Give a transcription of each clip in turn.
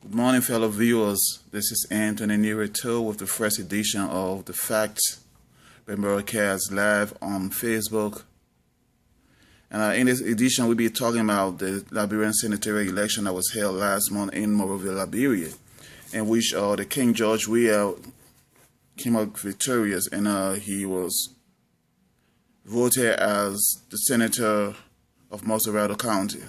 Good morning, fellow viewers. This is Anthony Nirato with the first edition of The Facts Broadcast live on Facebook. And in this edition, we'll be talking about the Liberian senatorial election that was held last month in Monrovia, Liberia, in which the King George Weah came out victorious, and he was voted as the senator of Monrovia County.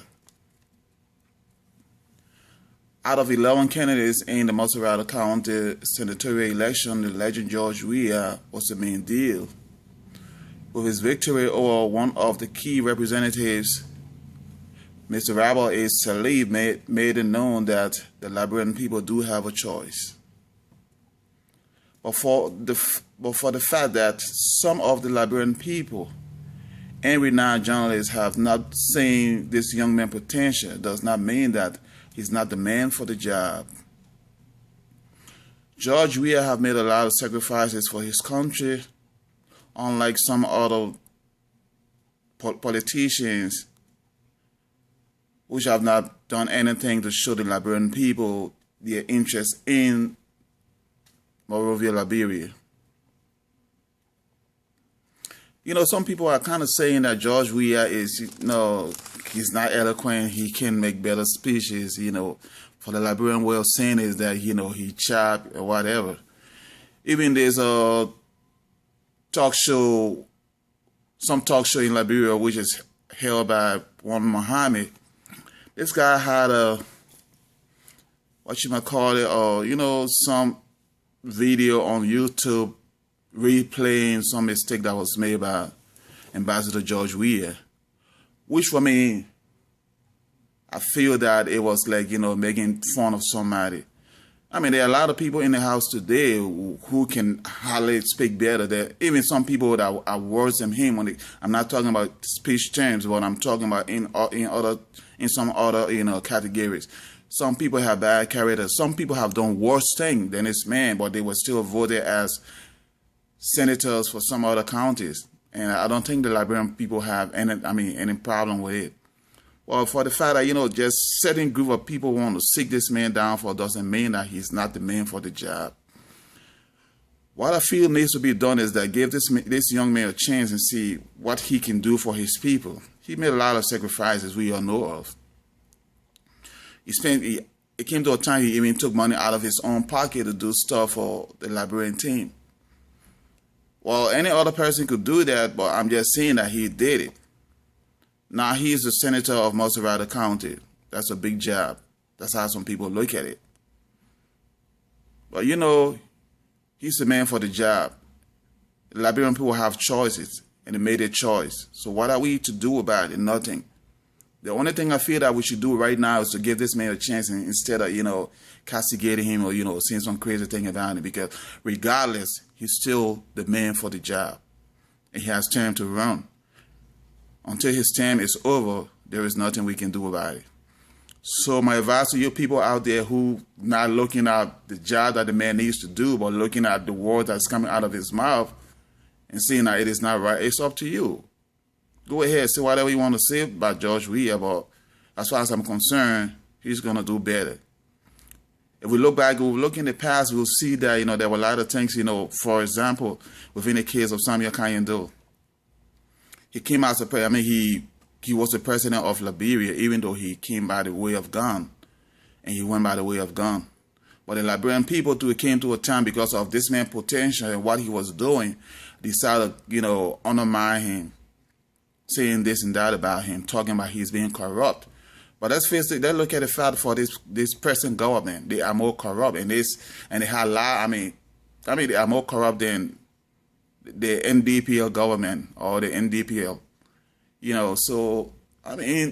Out of 11 candidates in the Monrovia County senatorial election, the legend George Weah was the main deal. With his victory over one of the key representatives, Mr. Rabel A. Salib made it known that the Liberian people do have a choice. But for the fact that some of the Liberian people and renowned journalists have not seen this young man's potential does not mean that he's not the man for the job. George Weah have made a lot of sacrifices for his country, unlike some other politicians which have not done anything to show the Liberian people their interest in Monrovia, Liberia. You know, some people are kind of saying that George Weah is, he's not eloquent, he can make better speeches, for the Liberian way of saying is that, he chop or whatever. Even there's a talk show, some talk show in Liberia, which is held by one Muhammad. This guy had some video on YouTube replaying some mistake that was made by Ambassador George Weah, which for me, I feel that it was like, making fun of somebody. I mean, there are a lot of people in the house today who can hardly speak better. There even some people that are worse than him. I'm not talking about speech terms, but I'm talking about in some other categories. Some people have bad character. Some people have done worse things than this man, but they were still voted as senators for some other counties. And I don't think the Liberian people have any problem with it. Well, for the fact that, just certain group of people want to seek this man down for doesn't mean that he's not the man for the job. What I feel needs to be done is that give this young man a chance and see what he can do for his people. He made a lot of sacrifices we all know of. It came to a time he even took money out of his own pocket to do stuff for the Liberian team. Well, any other person could do that, but I'm just saying that he did it. Now he's the senator of Monrovia County. That's a big job. That's how some people look at it. But he's the man for the job. The Liberian people have choices, and they made a choice. So what are we to do about it? Nothing. The only thing I feel that we should do right now is to give this man a chance instead of, castigating him or, saying some crazy thing about him, because regardless, he's still the man for the job. And he has time to run. Until his term is over, there is nothing we can do about it. So my advice to you people out there who not looking at the job that the man needs to do, but looking at the word that's coming out of his mouth and seeing that it is not right, it's up to you. Go ahead, say whatever you want to say about George Weah, but as far as I'm concerned, he's going to do better. If we look back, we look in the past, we'll see that, there were a lot of things, for example, within the case of Samuel Kayando. He came as he was the president of Liberia, even though he came by the way of gun, and he went by the way of gun. But the Liberian people too came to a time because of this man's potential and what he was doing, decided, undermine him, saying this and that about him, talking about he's being corrupt. But let's face it, let's look at the fact for this present government. They are more corrupt, and they have they are more corrupt than the NDPL government or the NDPL. So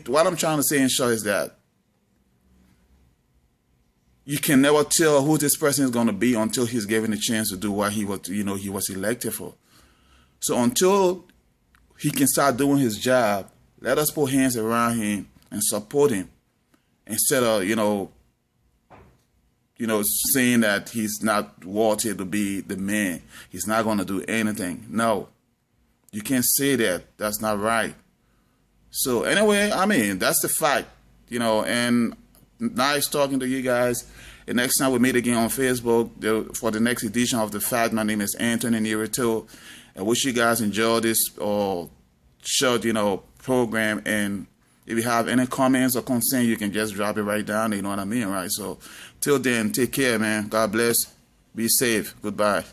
what I'm trying to say in short is that you can never tell who this person is going to be until he's given a chance to do what he was elected for. So until he can start doing his job, let us put hands around him and support him instead of, saying that he's not worthy to be the man. He's not going to do anything. No, you can't say that. That's not right. So anyway, that's the fact, and nice talking to you guys. The next time we meet again on Facebook for the next edition of The Fact, my name is Anthony Nirito. I wish you guys enjoy this short, program. And if you have any comments or concerns, you can just drop it right down. You know what I mean, right? So till then, take care, man. God bless. Be safe. Goodbye.